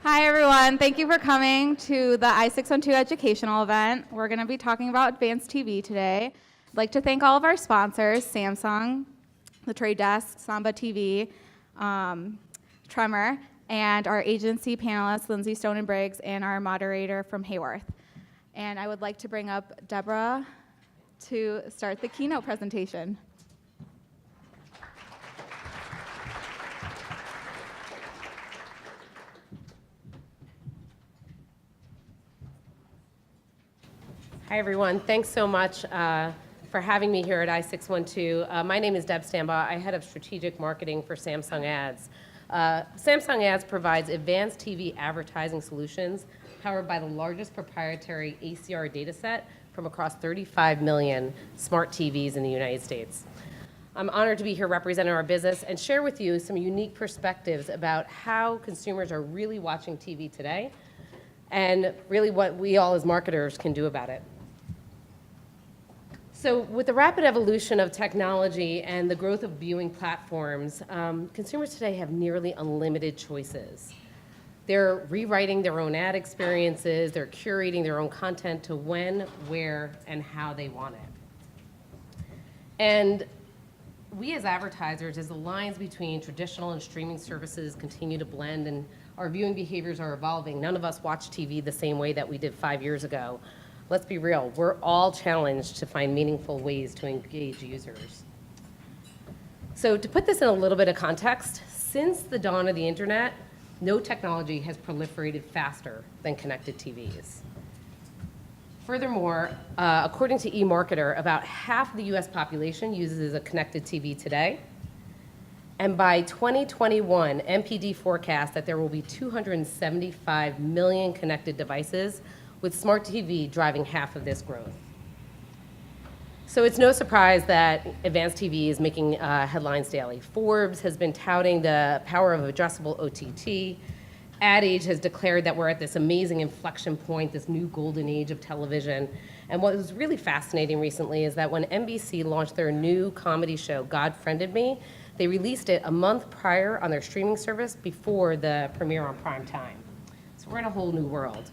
Hi, everyone. Thank you for coming to the i612 educational event. We're going to be talking about advanced TV today. I'd like to thank all of our sponsors, Samsung, the Trade Desk, Samba TV, Tremor, and our agency panelists, Lindsay Stone and Briggs, and our moderator from Hayworth. And I would like to bring up Deborah to start the keynote presentation. Hi, everyone. Thanks so much for having me here at i612. My name is Deb Stambaugh. I head of strategic marketing for Samsung Ads. Samsung Ads provides advanced TV advertising solutions powered by the largest proprietary ACR dataset from across 35 million smart TVs in the United States. I'm honored to be here representing our business and share with you some unique perspectives about how consumers are really watching TV today and really what we all as marketers can do about it. So with the rapid evolution of technology and the growth of viewing platforms, consumers today have nearly unlimited choices. They're rewriting their own ad experiences, they're curating their own content to when, where, and how they want it. And we as advertisers, as the lines between traditional and streaming services continue to blend and our viewing behaviors are evolving, none of us watch TV the same way that we did 5 years ago. Let's be real, we're all challenged to find meaningful ways to engage users. So to put this in a little bit of context, since the dawn of the internet, no technology has proliferated faster than connected TVs. Furthermore, according to eMarketer, about half of the US population uses a connected TV today. And by 2021, MPD forecasts that there will be 275 million connected devices, with smart TV driving half of this growth. So it's no surprise that advanced TV is making headlines daily. Forbes has been touting the power of addressable OTT. Ad Age has declared that we're at this amazing inflection point, this new golden age of television. And what was really fascinating recently is that when NBC launched their new comedy show, God Friended Me, they released it a month prior on their streaming service before the premiere on prime time. So we're in a whole new world.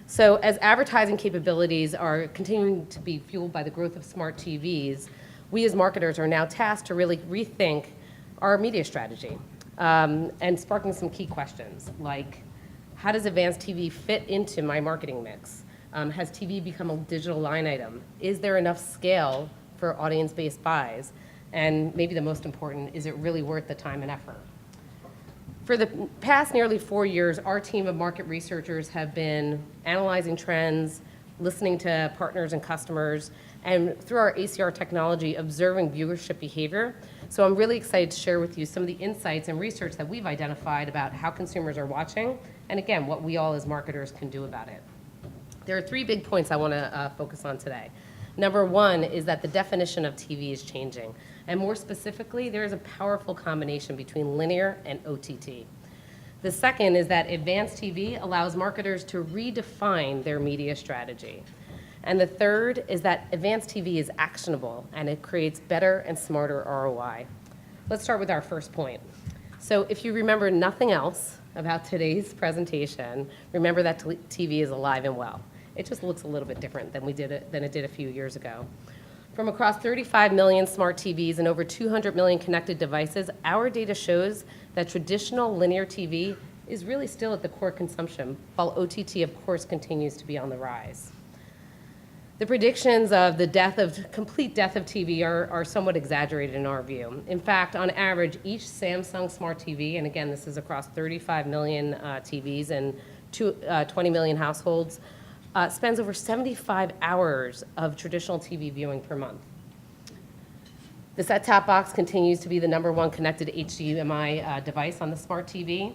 So as advertising capabilities are continuing to be fueled by the growth of smart TVs, we as marketers are now tasked to really rethink our media strategy and sparking some key questions like, how does advanced TV fit into my marketing mix? Has TV become a digital line item? Is there enough scale for audience-based buys? And maybe the most important, is it really worth the time and effort? For the past nearly 4 years, our team of market researchers have been analyzing trends, listening to partners and customers, and through our ACR technology, observing viewership behavior. So I'm really excited to share with you some of the insights and research that we've identified about how consumers are watching, and again, what we all as marketers can do about it. There are 3 big points I want to focus on today. Number 1 is that the definition of TV is changing. And more specifically, there is a powerful combination between linear and OTT. The second is that advanced TV allows marketers to redefine their media strategy. And the third is that advanced TV is actionable and it creates better and smarter ROI. Let's start with our first point. So if you remember nothing else about today's presentation, remember that TV is alive and well. It just looks a little bit different than it did a few years ago. From across 35 million smart TVs and over 200 million connected devices, our data shows that traditional linear TV is really still at the core consumption, while OTT, of course, continues to be on the rise. The predictions of the complete death of TV are somewhat exaggerated in our view. In fact, on average, each Samsung smart TV, and again, this is across 35 million TVs and 20 million households, spends over 75 hours of traditional TV viewing per month. The set-top box continues to be the #1 connected HDMI device on the smart TV,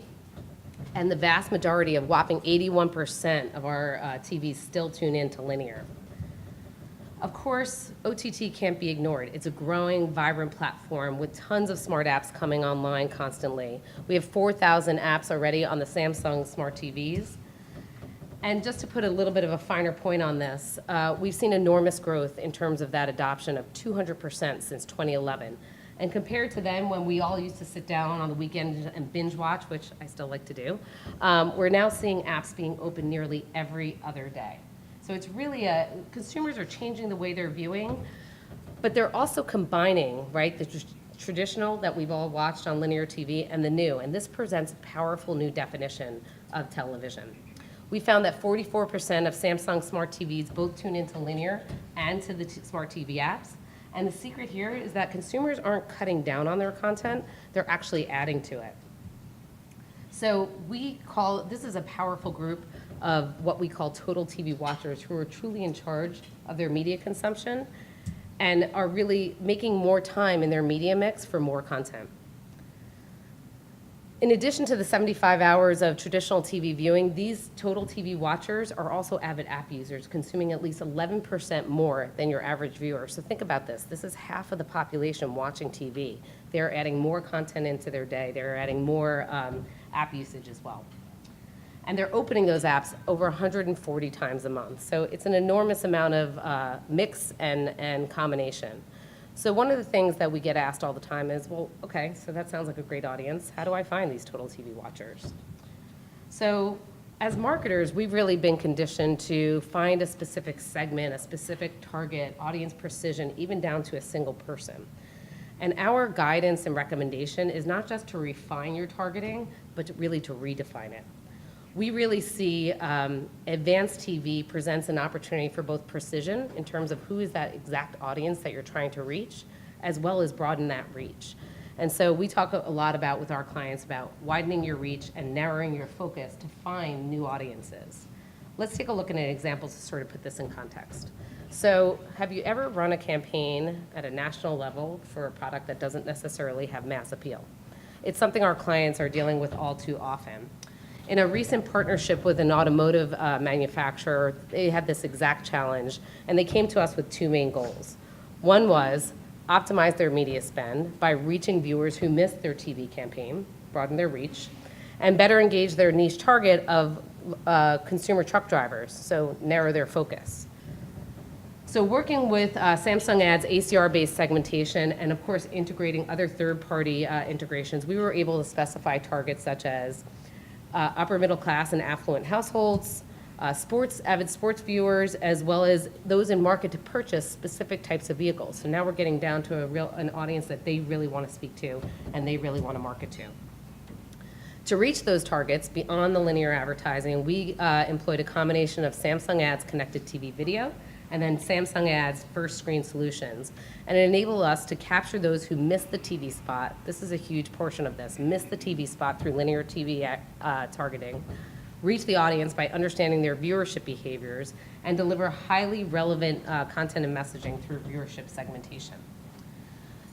and the vast majority of whopping 81% of our TVs still tune in to linear. Of course, OTT can't be ignored. It's a growing, vibrant platform with tons of smart apps coming online constantly. We have 4,000 apps already on the Samsung smart TVs. And just to put a little bit of a finer point on this, we've seen enormous growth in terms of that adoption of 200% since 2011. And compared to then, when we all used to sit down on the weekend and binge watch, which I still like to do, we're now seeing apps being open nearly every other day. So it's really consumers are changing the way they're viewing, but they're also combining, right, the traditional that we've all watched on linear TV and the new, and this presents a powerful new definition of television. We found that 44% of Samsung smart TVs both tune into linear and to the smart TV apps. And the secret here is that consumers aren't cutting down on their content, they're actually adding to it. So this is a powerful group of what we call total TV watchers who are truly in charge of their media consumption and are really making more time in their media mix for more content. In addition to the 75 hours of traditional TV viewing, these total TV watchers are also avid app users, consuming at least 11% more than your average viewer. So think about this. This is half of the population watching TV. They're adding more content into their day. They're adding more app usage as well. And they're opening those apps over 140 times a month. So it's an enormous amount of mix and combination. So one of the things that we get asked all the time is, well, okay, so that sounds like a great audience. How do I find these total TV watchers? So as marketers, we've really been conditioned to find a specific segment, a specific target, audience precision, even down to a single person. And our guidance and recommendation is not just to refine your targeting, but really to redefine it. We really see advanced TV presents an opportunity for both precision in terms of who is that exact audience that you're trying to reach, as well as broaden that reach. And so we talk a lot about with our clients about widening your reach and narrowing your focus to find new audiences. Let's take a look at an example to sort of put this in context. So have you ever run a campaign at a national level for a product that doesn't necessarily have mass appeal? It's something our clients are dealing with all too often. In a recent partnership with an automotive manufacturer, they had this exact challenge, and they came to us with two main goals. One was optimize their media spend by reaching viewers who missed their TV campaign, broaden their reach, and better engage their niche target of consumer truck drivers, so narrow their focus. So working with Samsung Ads ACR-based segmentation and, of course, integrating other third-party integrations, we were able to specify targets such as upper middle class and affluent households, avid sports viewers, as well as those in market to purchase specific types of vehicles. So now we're getting down to an audience that they really want to speak to and they really want to market to. To reach those targets beyond the linear advertising, we employed a combination of Samsung Ads connected TV video and then Samsung Ads first screen solutions. And it enabled us to capture those who missed the TV spot. This is a huge portion of this, missed the TV spot through linear TV targeting, reach the audience by understanding their viewership behaviors, and deliver highly relevant content and messaging through viewership segmentation.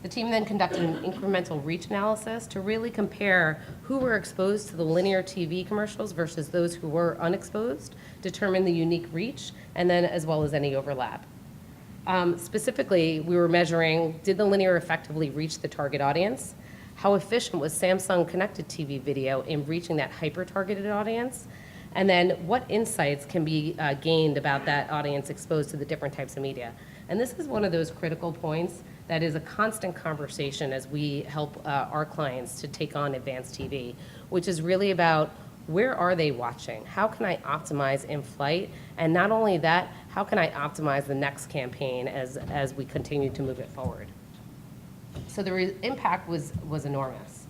The team then conducted an incremental reach analysis to really compare who were exposed to the linear TV commercials versus those who were unexposed, determine the unique reach, and then as well as any overlap. Specifically, we were measuring, did the linear effectively reach the target audience? How efficient was Samsung connected TV video in reaching that hyper-targeted audience? And then what insights can be gained about that audience exposed to the different types of media? And this is one of those critical points that is a constant conversation as we help our clients to take on advanced TV, which is really about where are they watching? How can I optimize in flight? And not only that, how can I optimize the next campaign as we continue to move it forward? So the impact was enormous.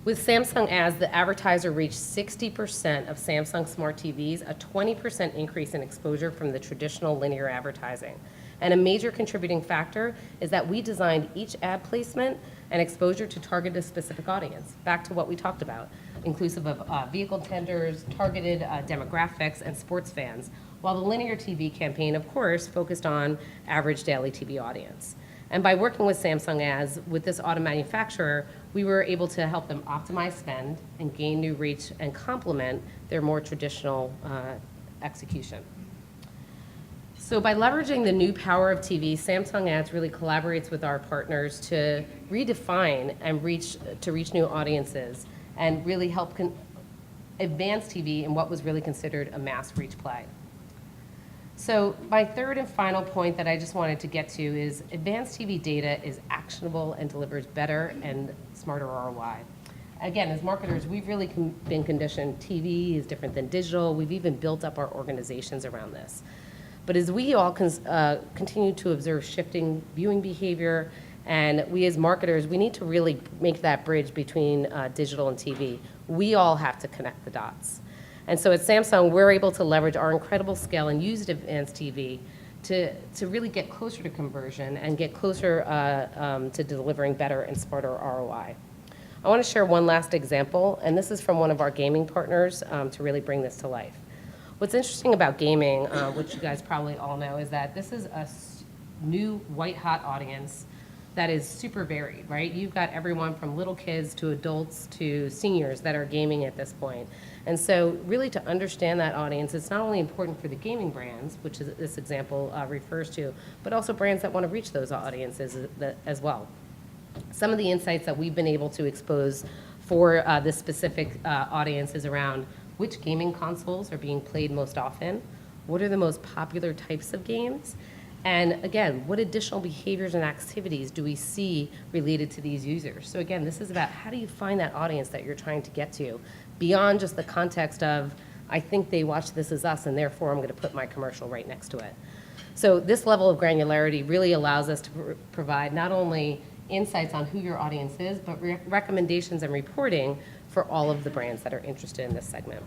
With Samsung Ads, the advertiser reached 60% of Samsung smart TVs, a 20% increase in exposure from the traditional linear advertising. And a major contributing factor is that we designed each ad placement and exposure to target a specific audience, back to what we talked about, inclusive of vehicle tenders, targeted demographics, and sports fans, while the linear TV campaign, of course, focused on average daily TV audience. And by working with Samsung Ads, with this auto manufacturer, we were able to help them optimize spend and gain new reach and complement their more traditional execution. So by leveraging the new power of TV, Samsung Ads really collaborates with our partners to redefine and reach new audiences and really help advance TV in what was really considered a mass reach play. So my third and final point that I just wanted to get to is advanced TV data is actionable and delivers better and smarter ROI. Again, as marketers, we've really been conditioned TV is different than digital. We've even built up our organizations around this. But as we all continue to observe shifting viewing behavior, and we as marketers, we need to really make that bridge between digital and TV. We all have to connect the dots. And so at Samsung, we're able to leverage our incredible scale and use advanced TV to really get closer to conversion and get closer to delivering better and smarter ROI. I want to share one last example, and this is from one of our gaming partners to really bring this to life. What's interesting about gaming, which you guys probably all know, is that this is a new white-hot audience that is super varied, right? You've got everyone from little kids to adults to seniors that are gaming at this point. And so really to understand that audience, it's not only important for the gaming brands, which is, this example refers to, but also brands that want to reach those audiences as well. Some of the insights that we've been able to expose for this specific audience is around which gaming consoles are being played most often, what are the most popular types of games, and again, what additional behaviors and activities do we see related to these users? So again, this is about how do you find that audience that you're trying to get to beyond just the context of, I think they watch This Is Us and therefore I'm gonna put my commercial right next to it. So this level of granularity really allows us to provide not only insights on who your audience is, but recommendations and reporting for all of the brands that are interested in this segment.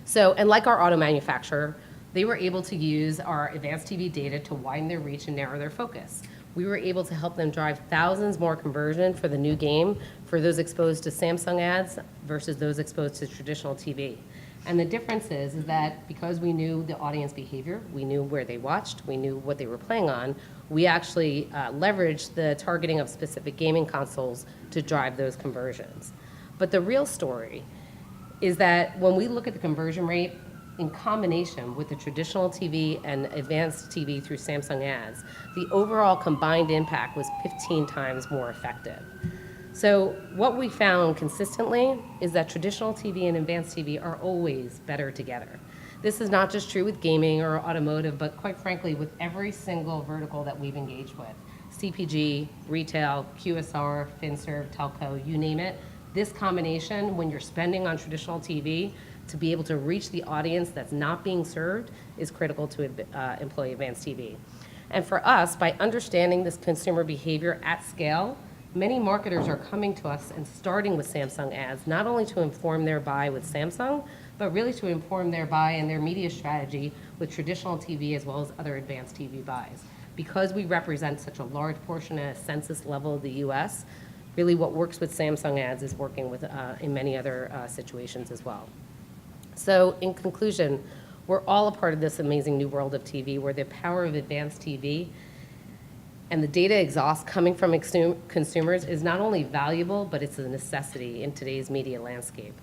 So, and like our auto manufacturer, they were able to use our advanced TV data to widen their reach and narrow their focus. We were able to help them drive thousands more conversion for the new game for those exposed to Samsung ads versus those exposed to traditional TV. And the difference is that because we knew the audience behavior, we knew where they watched, we knew what they were playing on, we actually leveraged the targeting of specific gaming consoles to drive those conversions. But the real story is that when we look at the conversion rate in combination with the traditional TV and advanced TV through Samsung ads, the overall combined impact was 15 times more effective. So what we found consistently is that traditional TV and advanced TV are always better together. This is not just true with gaming or automotive, but quite frankly, with every single vertical that we've engaged with. CPG, retail, QSR, FinServ, telco, you name it. This combination, when you're spending on traditional TV, to be able to reach the audience that's not being served is critical to employ advanced TV. And for us, by understanding this consumer behavior at scale, many marketers are coming to us and starting with Samsung ads, not only to inform their buy with Samsung, but really to inform their buy and their media strategy with traditional TV as well as other advanced TV buys. Because we represent such a large portion at a census level of the US, really what works with Samsung ads is working with in many other situations as well. So in conclusion, we're all a part of this amazing new world of TV where the power of advanced TV and the data exhaust coming from consumers is not only valuable, but it's a necessity in today's media landscape.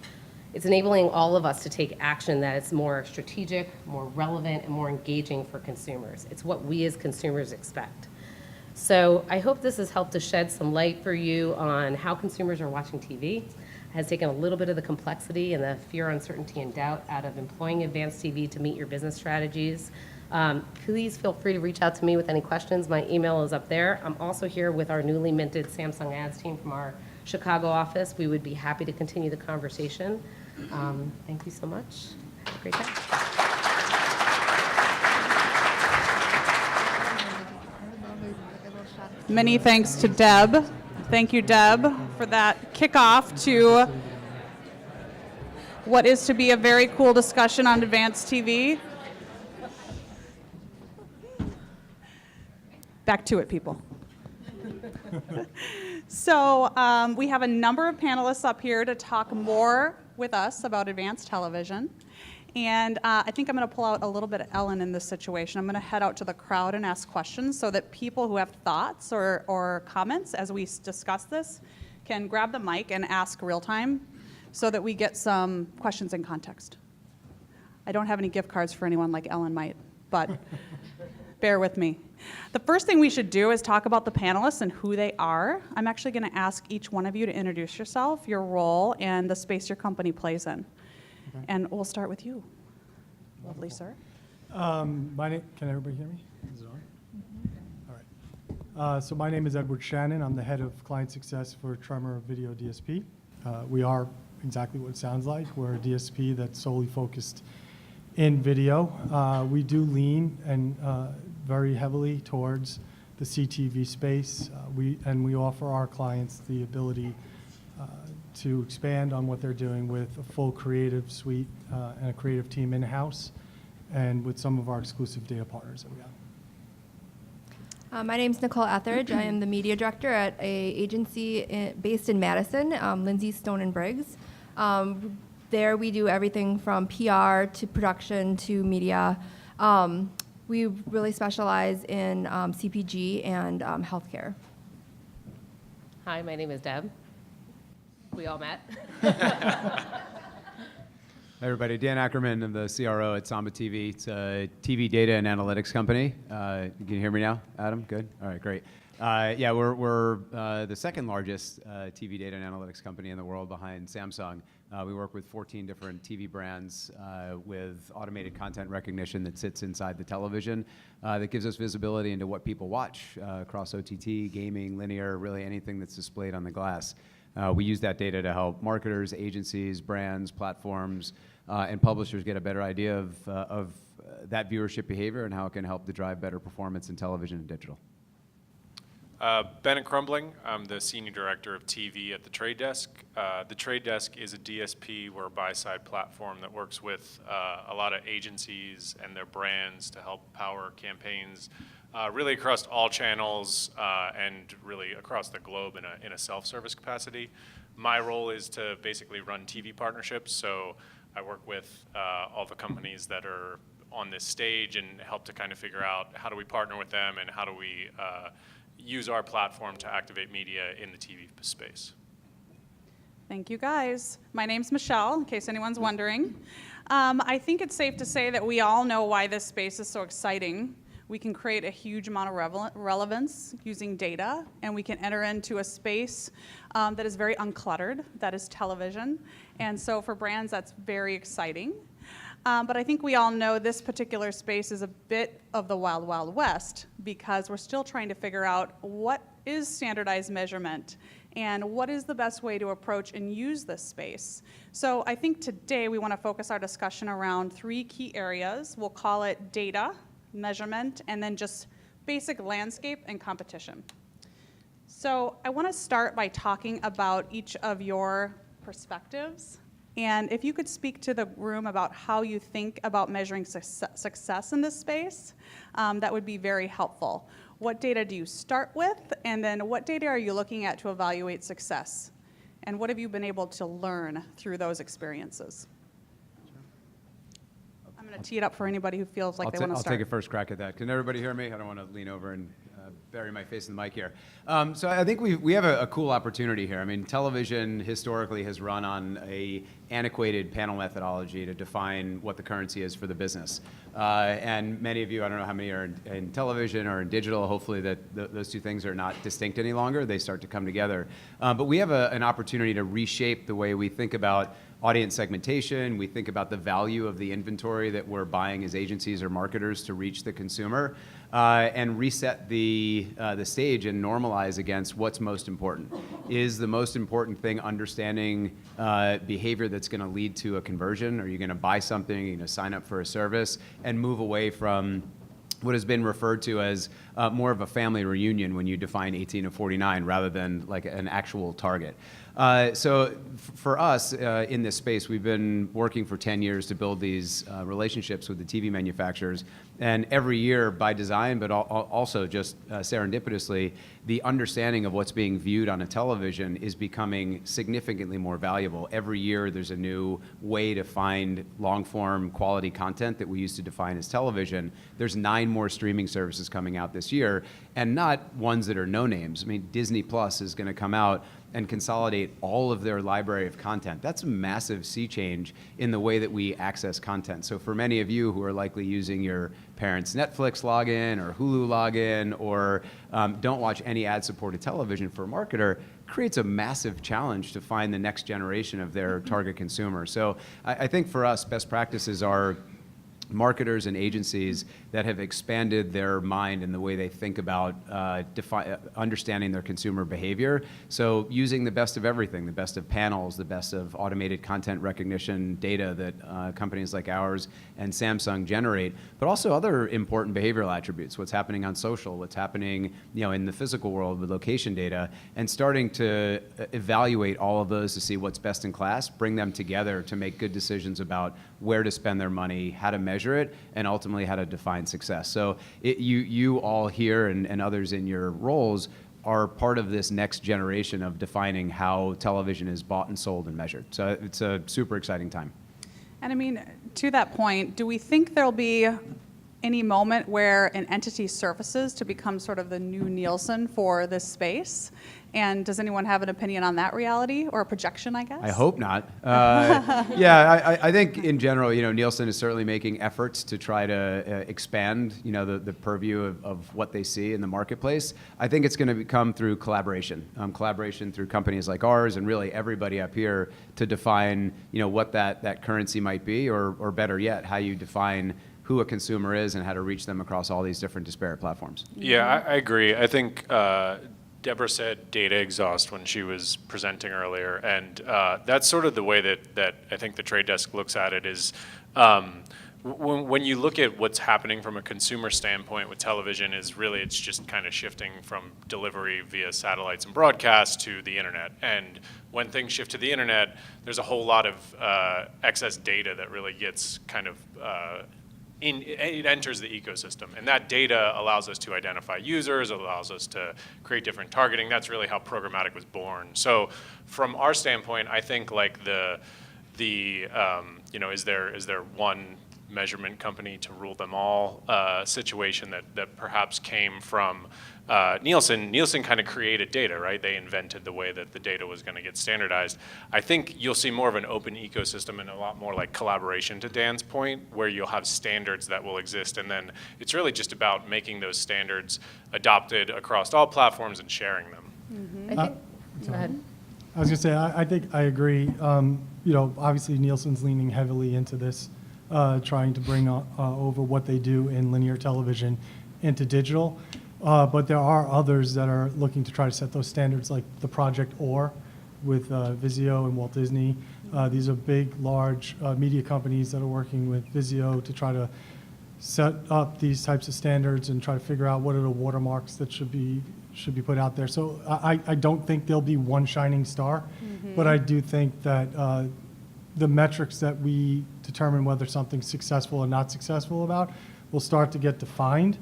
It's enabling all of us to take action that is more strategic, more relevant, and more engaging for consumers. It's what we as consumers expect. So I hope this has helped to shed some light for you on how consumers are watching TV, has taken a little bit of the complexity and the fear, uncertainty, and doubt out of employing advanced TV to meet your business strategies. Please feel free to reach out to me with any questions. My email is up there. I'm also here with our newly minted Samsung ads team from our Chicago office. We would be happy to continue the conversation. Thank you so much. Have a great day. Many thanks to Deb. Thank you, Deb, for that kickoff to what is to be a very cool discussion on advanced TV. Back to it, people. So we have a number of panelists up here to talk more with us about advanced television. And I think I'm going to pull out a little bit of Ellen in this situation. I'm going to head out to the crowd and ask questions so that people who have thoughts or comments as we discuss this can grab the mic and ask real time so that we get some questions in context. I don't have any gift cards for anyone like Ellen might, but bear with me. The first thing we should do is talk about the panelists and who they are. I'm actually going to ask each one of you to introduce yourself, your role, and the space your company plays in. Okay. And we'll start with you, lovely sir. Can everybody hear me? Is it on? All right. So my name is Edward Shannon. I'm the head of client success for Tremor Video DSP. We are exactly what it sounds like. We're a DSP that's solely focused in video. We do lean and very heavily towards the CTV space. We offer our clients the ability to expand on what they're doing with a full creative suite and a creative team in-house, and with some of our exclusive data partners that we have. My name is Nicole Etheridge. I am the media director at a agency based in Madison, Lindsay Stone and Briggs. There we do everything from PR to production to media. We really specialize in CPG and healthcare. Hi, my name is Deb. We all met. Hey everybody, Dan Ackerman, I'm the CRO at Samba TV. It's a TV data and analytics company. Can you hear me now, Adam? Good? All right, great. Yeah, we're the second largest TV data and analytics company in the world behind Samsung. We work with 14 different TV brands with automated content recognition that sits inside the television that gives us visibility into what people watch across OTT, gaming, linear, really anything that's displayed on the glass. We use that data to help marketers, agencies, brands, platforms, and publishers get a better idea of that viewership behavior and how it can help to drive better performance in television and digital. Bennett Crumbling. I'm the Senior Director of TV at The Trade Desk. The Trade Desk is a DSP. We're a buy-side platform that works with a lot of agencies and their brands to help power campaigns really across all channels and really across the globe in a self-service capacity. My role is to basically run TV partnerships, so I work with all the companies that are on this stage and help to kind of figure out how do we partner with them and how do we use our platform to activate media in the TV space. Thank you, guys. My name's Michelle, in case anyone's wondering. I think it's safe to say that we all know why this space is so exciting. We can create a huge amount of relevance using data, and we can enter into a space that is very uncluttered, that is television. And so for brands, that's very exciting. But I think we all know this particular space is a bit of the wild, wild west, because we're still trying to figure out what is standardized measurement and what is the best way to approach and use this space. So I think today we want to focus our discussion around 3 key areas. We'll call it data, measurement, and then just basic landscape and competition. So I want to start by talking about each of your perspectives. And if you could speak to the room about how you think about measuring success in this space, that would be very helpful. What data do you start with? And then what data are you looking at to evaluate success? And what have you been able to learn through those experiences? I'm going to tee it up for anybody who feels like they want to I'll start. take a first crack at that. Can everybody hear me? I don't want to lean over and bury my face in the mic here. So I think we have a cool opportunity here. I mean, television historically has run on a antiquated panel methodology to define what the currency is for the business. And many of you, I don't know how many are in television or in digital, hopefully that those two things are not distinct any longer. They start to come together. But we have an opportunity to reshape the way we think about audience segmentation. We think about the value of the inventory that we're buying as agencies or marketers to reach the consumer, and reset the stage and normalize against what's most important. Is the most important thing understanding behavior that's going to lead to a conversion? Are you going to buy something? Are you going to sign up for a service? And move away from what has been referred to as more of a family reunion when you define 18 to 49 rather than like an actual target. So for us in this space, we've been working for 10 years to build these relationships with the TV manufacturers. And every year by design, but also just serendipitously, the understanding of what's being viewed on a television is becoming significantly more valuable. Every year there's a new way to find long-form quality content that we used to define as television. There's 9 more streaming services coming out this year, and not ones that are no names. I mean, Disney Plus is going to come out and consolidate all of their library of content. That's a massive sea change in the way that we access content. So for many of you who are likely using your parents' Netflix login or Hulu login, or don't watch any ad-supported television, for a marketer, creates a massive challenge to find the next generation of their target consumer. So I think for us, best practices are marketers and agencies that have expanded their mind in the way they think about understanding their consumer behavior. So using the best of everything, the best of panels, the best of automated content recognition data that companies like ours and Samsung generate, but also other important behavioral attributes, what's happening on social, what's happening in the physical world with location data, and starting to evaluate all of those to see what's best in class, bring them together to make good decisions about where to spend their money, how to measure it, and ultimately how to define success. So you all here and others in your roles are part of this next generation of defining how television is bought and sold and measured. So it's a super exciting time. And I mean, to that point, do we think there'll be any moment where an entity surfaces to become sort of the new Nielsen for this space? And does anyone have an opinion on that reality, or a projection, I guess? I hope not. Yeah, I think in general, Nielsen is certainly making efforts to try to expand, the purview of what they see in the marketplace. I think it's going to come through collaboration through companies like ours and really everybody up here to define, what that currency might be, or better yet, how you define who a consumer is and how to reach them across all these different disparate platforms. Yeah, I agree. I think Deborah said data exhaust when she was presenting earlier, and that's sort of the way that I think the Trade Desk looks at it is when you look at what's happening from a consumer standpoint with television is really it's just kind of shifting from delivery via satellites and broadcast to the internet. And when things shift to the internet, there's a whole lot of excess data that really gets kind of it enters the ecosystem, and that data allows us to identify users, allows us to create different targeting. That's really how programmatic was born. So from our standpoint, I think like is there one measurement company to rule them all situation that perhaps came from Nielsen. Nielsen kind of created data, right? They invented the way that the data was going to get standardized. I think you'll see more of an open ecosystem and a lot more like collaboration, to Dan's point, where you'll have standards that will exist, and then it's really just about making those standards adopted across all platforms and sharing them. I think, go ahead. I was going to say, I think I agree. Obviously Nielsen's leaning heavily into this, trying to bring over what they do in linear television into digital. But there are others that are looking to try to set those standards, like the Project OR with Vizio and Walt Disney. These are big, large media companies that are working with Vizio to try to set up these types of standards and try to figure out what are the watermarks that should be put out there. So I don't think there'll be one shining star, but I do think that the metrics that we determine whether something's successful or not successful about will start to get defined.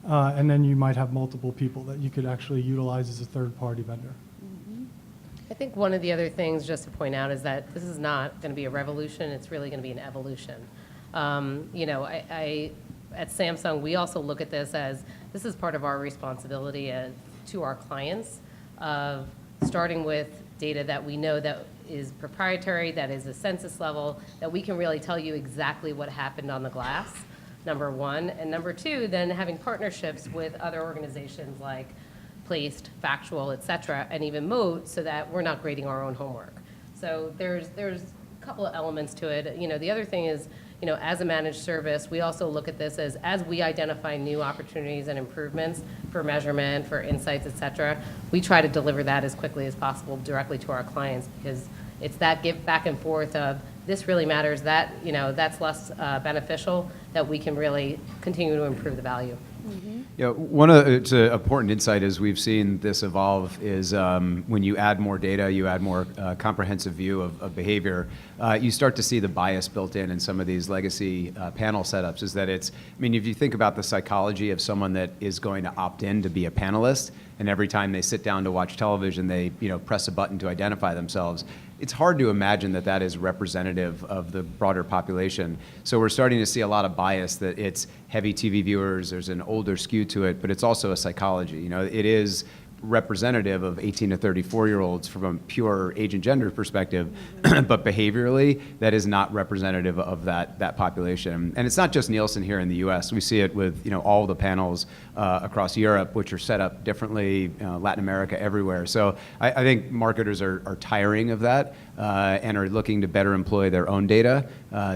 And then you might have multiple people that you could actually utilize as a third-party vendor. I think one of the other things just to point out is that this is not going to be a revolution. It's really going to be an evolution. At Samsung, we also look at this as this is part of our responsibility to our clients of starting with data that we know that is proprietary, that is a census level, that we can really tell you exactly what happened on the glass. Number one. And number two, then having partnerships with other organizations like Placed, Factual, et cetera, and even Moat, so that we're not grading our own homework. So there's a couple of elements to it. The other thing is, as a managed service, we also look at this as we identify new opportunities and improvements for measurement, for insights, et cetera, we try to deliver that as quickly as possible directly to our clients, because it's that give back and forth of this really matters, that, that's less beneficial, that we can really continue to improve the value. Yeah, one of it's an important insight as we've seen this evolve is when you add more data, you add more comprehensive view of behavior, you start to see the bias built in some of these legacy panel setups. Is that if you think about the psychology of someone that is going to opt in to be a panelist, and every time they sit down to watch television, they press a button to identify themselves. It's hard to imagine that is representative of the broader population. So we're starting to see a lot of bias that it's heavy TV viewers, there's an older skew to it, but it's also a psychology. It is representative of 18 to 34-year-olds from a pure age and gender perspective, but behaviorally, that is not representative of that population. And it's not just Nielsen here in the U.S. We see it with all the panels across Europe, which are set up differently, Latin America, everywhere. So I think marketers are tiring of that and are looking to better employ their own data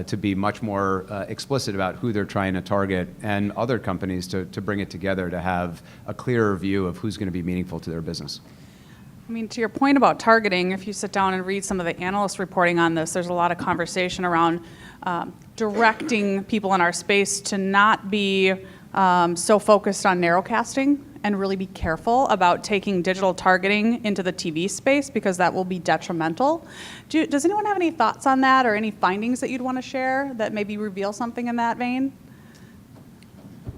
to be much more explicit about who they're trying to target, and other companies to bring it together to have a clearer view of who's going to be meaningful to their business. I mean, to your point about targeting, if you sit down and read some of the analyst reporting on this, there's a lot of conversation around directing people in our space to not be so focused on narrowcasting and really be careful about taking digital targeting into the TV space, because that will be detrimental. Does anyone have any thoughts on that, or any findings that you'd want to share that maybe reveal something in that vein?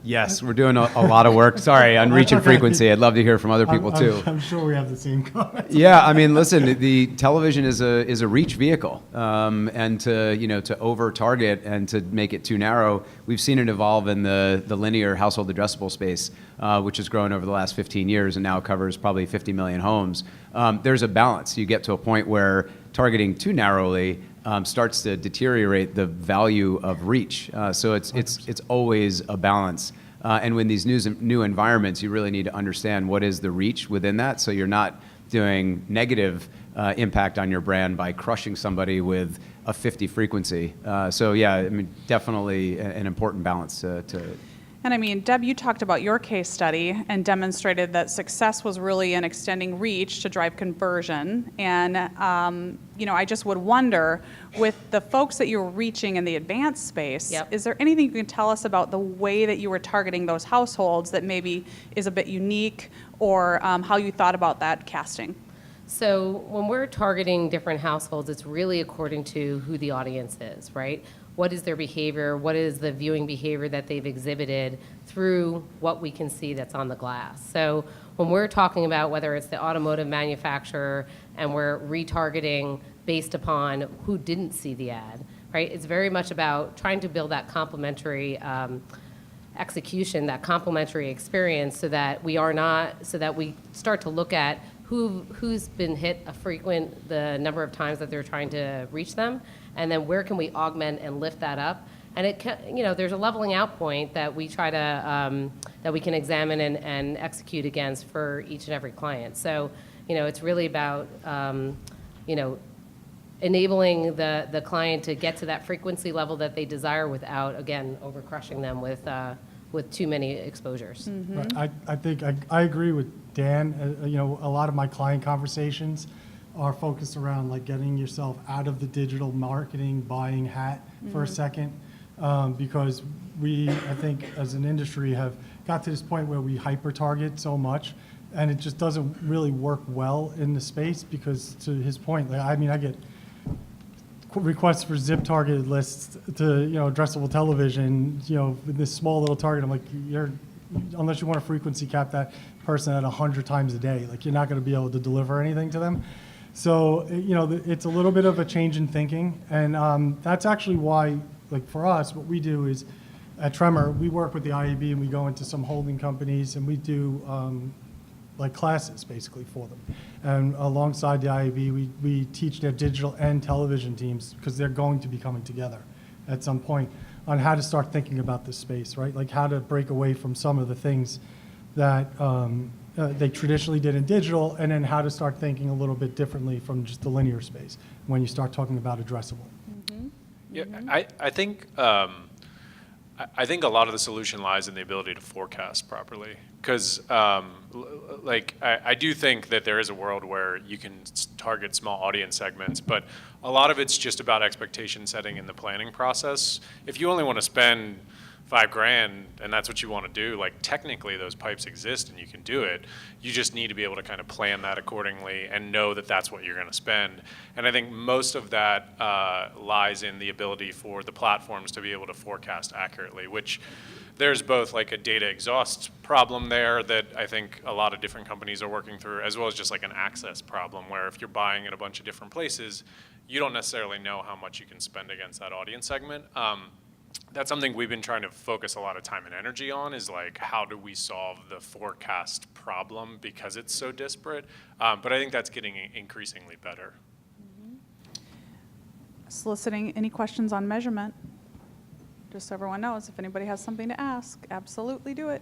Yes, we're doing a lot of work. Sorry, on reach and frequency. I'd love to hear from other people too. I'm sure we have the same comments. Yeah, I mean, listen, the television is a reach vehicle, and to over target and to make it too narrow. We've seen it evolve in the linear household addressable space, which has grown over the last 15 years and now covers probably 50 million homes. There's a balance. You get to a point where targeting too narrowly starts to deteriorate the value of reach. So it's always a balance. And when these new environments, you really need to understand what is the reach within that, so you're not doing negative impact on your brand by crushing somebody with a 50 frequency. So yeah, I mean, definitely an important balance to. And I mean, Deb, you talked about your case study and demonstrated that success was really in extending reach to drive conversion. And, I just would wonder, with the folks that you were reaching in the advanced space, Yep. is there anything you can tell us about the way that you were targeting those households that maybe is a bit unique, or how you thought about that casting? So when we're targeting different households, it's really according to who the audience is, right? What is their behavior? What is the viewing behavior that they've exhibited through what we can see that's on the glass? So when we're talking about whether it's the automotive manufacturer and we're retargeting based upon who didn't see the ad, right? It's very much about trying to build that complementary execution, that complementary experience, so that we start to look at who's been hit the number of times that they're trying to reach them, and then where can we augment and lift that up. And there's a leveling out point that we try to that we can examine and execute against for each and every client. So it's really about enabling the client to get to that frequency level that they desire without, again, over crushing them with too many exposures. Right. I think I agree with Dan. A lot of my client conversations are focused around like getting yourself out of the digital marketing buying hat for a second, because I think as an industry have got to this point where we hyper target so much, and it just doesn't really work well in the space, because to his point, I get requests for zip targeted lists to addressable television, with this small little target. I'm like, unless you want to frequency cap that person at 100 times a day, like you're not going to be able to deliver anything to them. So it's a little bit of a change in thinking, and that's actually why, like for us, what we do is at Tremor, we work with the IAB and we go into some holding companies and we do like classes basically for them. And alongside the IAB, we teach their digital and television teams, because they're going to be coming together at some point, on how to start thinking about this space, right? Like how to break away from some of the things that they traditionally did in digital, and then how to start thinking a little bit differently from just the linear space when you start talking about addressable. Yeah, I think I think a lot of the solution lies in the ability to forecast properly, because I do think that there is a world where you can target small audience segments, but a lot of it's just about expectation setting in the planning process. If you only want to spend $5,000 and that's what you want to do, like technically those pipes exist and you can do it. You just need to be able to kind of plan that accordingly and know that that's what you're going to spend. And I think most of that lies in the ability for the platforms to be able to forecast accurately, which there's both like a data exhaust problem there that I think a lot of different companies are working through, as well as just like an access problem where if you're buying in a bunch of different places, you don't necessarily know how much you can spend against that audience segment. that's something we've been trying to focus a lot of time and energy on, is like, how do we solve the forecast problem because it's so disparate? But I think that's getting increasingly better. Soliciting any questions on measurement. Just so everyone knows, if anybody has something to ask, absolutely do it.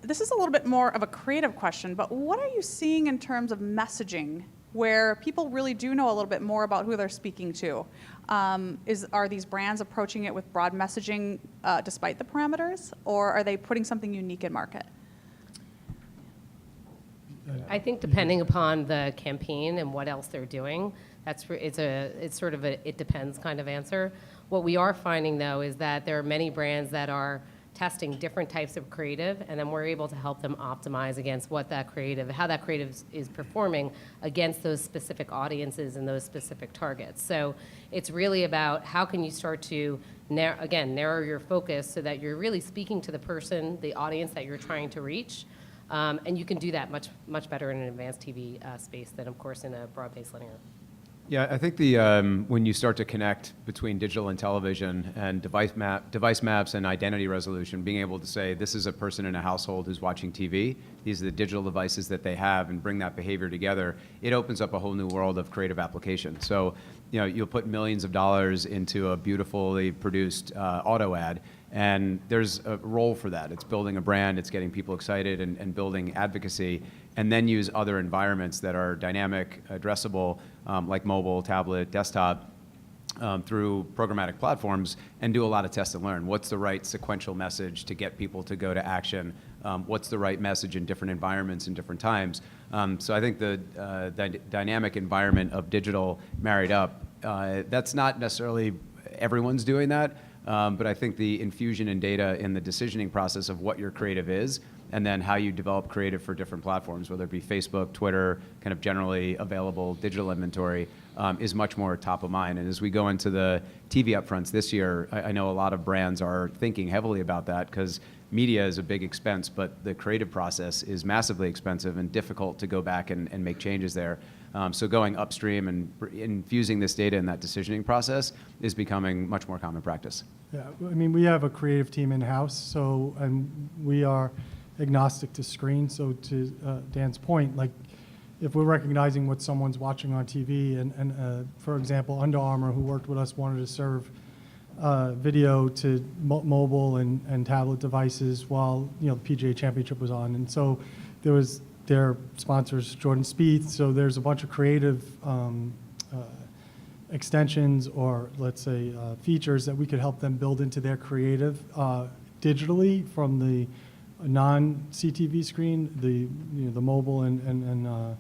This is a little bit more of a creative question, but what are you seeing in terms of messaging where people really do know a little bit more about who they're speaking to? Are these brands approaching it with broad messaging despite the parameters, or are they putting something unique in market? I think depending upon the campaign and what else they're doing, it's sort of a it depends kind of answer. What we are finding though is that there are many brands that are testing different types of creative, and then we're able to help them optimize against how that creative is performing against those specific audiences and those specific targets. So it's really about how can you start to narrow your focus so that you're really speaking to the person, the audience that you're trying to reach. And you can do that much better in an advanced TV space than, of course, in a broad-based linear. Yeah, I think when you start to connect between digital and television and device maps and identity resolution, being able to say this is a person in a household who's watching TV, these are the digital devices that they have, and bring that behavior together, it opens up a whole new world of creative application. So, you'll put millions of dollars into a beautifully produced auto ad, and there's a role for that. It's building a brand, it's getting people excited and building advocacy, and then use other environments that are dynamic, addressable, like mobile, tablet, desktop, through programmatic platforms, and do a lot of test and learn. What's the right sequential message to get people to go to action? What's the right message in different environments and different times? So I think the dynamic environment of digital married up, that's not necessarily everyone's doing that, but I think the infusion in data in the decisioning process of what your creative is, and then how you develop creative for different platforms, whether it be Facebook, Twitter, kind of generally available digital inventory, is much more top of mind. And as we go into the TV upfronts this year, I know a lot of brands are thinking heavily about that, because media is a big expense, but the creative process is massively expensive and difficult to go back and make changes there. So going upstream and infusing this data in that decisioning process is becoming much more common practice. Yeah, I mean, we have a creative team in-house, and we are agnostic to screen. So to Dan's point, like, if we're recognizing what someone's watching on TV, and for example, Under Armour, who worked with us, wanted to serve video to mobile and tablet devices while the PGA Championship was on, and so there was their sponsors, Jordan Spieth. So there's a bunch of creative extensions, or let's say features that we could help them build into their creative digitally from the non-CTV screen, the mobile and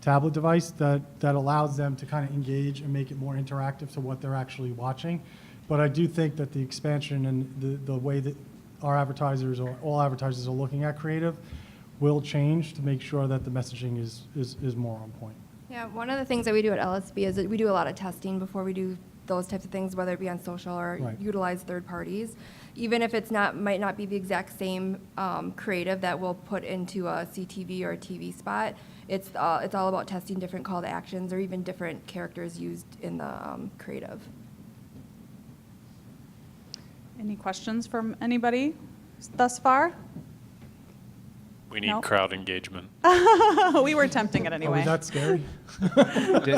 tablet device that allows them to kind of engage and make it more interactive to what they're actually watching. But I do think that the expansion and the way that our advertisers, or all advertisers, are looking at creative will change to make sure that the messaging is more on point. Yeah, one of the things that we do at LSB is that we do a lot of testing before we do those types of things, whether it be on social or Right. utilize third parties. Even if it's might not be the exact same creative that we'll put into a CTV or a TV spot, it's all about testing different call to actions or even different characters used in the creative. Any questions from anybody thus far? We need No. crowd engagement. We were attempting it Are anyway. we that scary?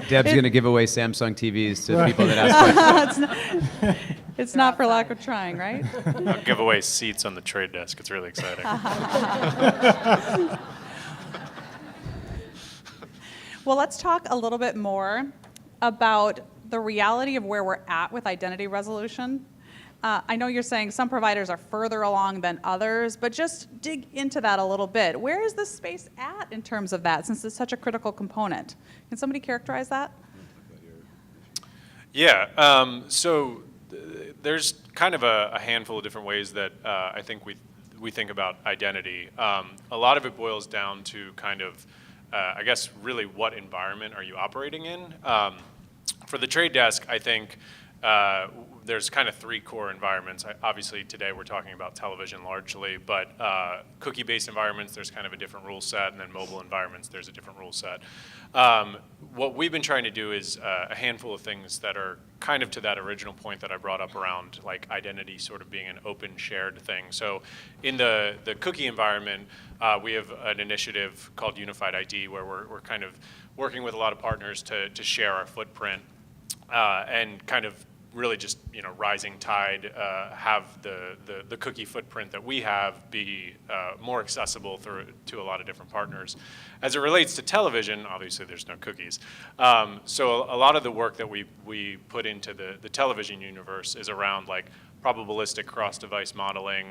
Deb's going to give away Samsung TVs to Right. people that ask questions. It's not for lack of trying, right? I'll give away seats on the trade desk. It's really exciting. Well, let's talk a little bit more about the reality of where we're at with identity resolution. I know you're saying some providers are further along than others, but just dig into that a little bit. Where is this space at in terms of that, since it's such a critical component? Can somebody characterize that? Yeah, there's kind of a handful of different ways that I think we think about identity. A lot of it boils down to kind of, I guess, really what environment are you operating in? For the trade desk, I think there's kind of three core environments. Obviously, today we're talking about television largely, but cookie-based environments, there's kind of a different rule set, and then mobile environments, there's a different rule set. What we've been trying to do is a handful of things that are kind of to that original point that I brought up around like identity sort of being an open shared thing. So in the cookie environment, we have an initiative called Unified ID where we're kind of working with a lot of partners to share our footprint and kind of really just, you know, rising tide, have the cookie footprint that we have be more accessible to a lot of different partners. As it relates to television, obviously there's no cookies. So a lot of the work that we put into the television universe is around like probabilistic cross-device modeling,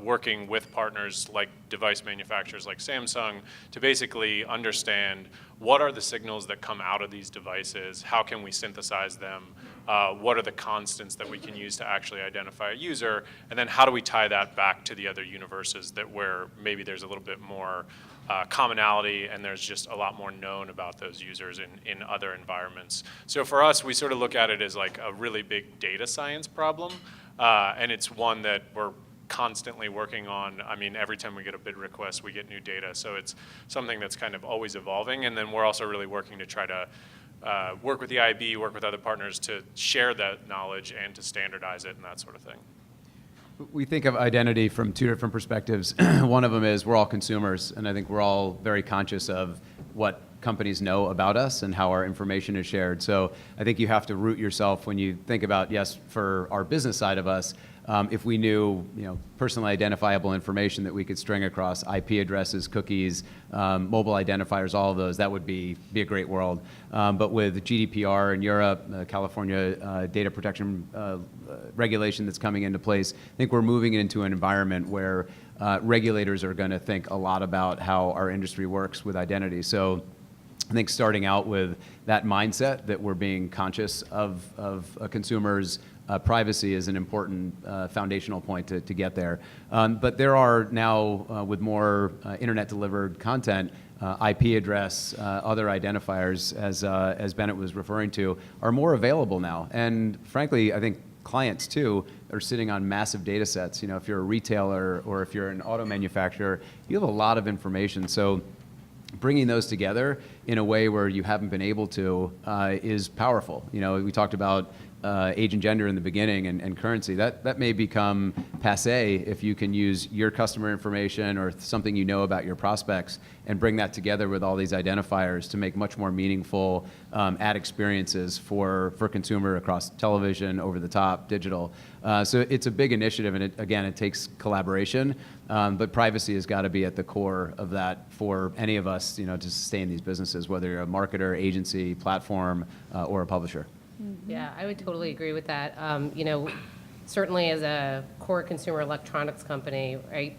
working with partners like device manufacturers like Samsung to basically understand what are the signals that come out of these devices, how can we synthesize them, what are the constants that we can use to actually identify a user, and then how do we tie that back to the other universes that where maybe there's a little bit more commonality and there's just a lot more known about those users in other environments. So for us, we sort of look at it as like a really big data science problem, and it's one that we're constantly working on. I mean, every time we get a bid request, we get new data. So it's something that's kind of always evolving. And then we're also really working to try to work with the IB, work with other partners to share that knowledge and to standardize it and that sort of thing. We think of identity from two different perspectives. One of them is we're all consumers, and I think we're all very conscious of what companies know about us and how our information is shared. So I think you have to root yourself when you think about, yes, for our business side of us, if we knew, you know, personally identifiable information that we could string across IP addresses, cookies, mobile identifiers, all of those, that would be a great world. But with GDPR in Europe, California data protection regulation that's coming into place, I think we're moving into an environment where regulators are going to think a lot about how our industry works with identity. So I think starting out with that mindset that we're being conscious of a consumer's privacy is an important foundational point to get there. But there are now, with more internet-delivered content, IP address, other identifiers, as Bennett was referring to, are more available now. And frankly, I think clients too are sitting on massive data sets. You know, if you're a retailer or if you're an auto manufacturer, you have a lot of information. So bringing those together in a way where you haven't been able to is powerful. You know, we talked about age and gender in the beginning and currency. That may become passe if you can use your customer information or something you know about your prospects and bring that together with all these identifiers to make much more meaningful ad experiences for consumer across television, over the top, digital. So it's a big initiative, and it takes collaboration, but privacy has got to be at the core of that for any of us, you know, to sustain these businesses, whether you're a marketer, agency, platform, or a publisher. Yeah, I would totally agree with that. You know, certainly as a core consumer electronics company, right,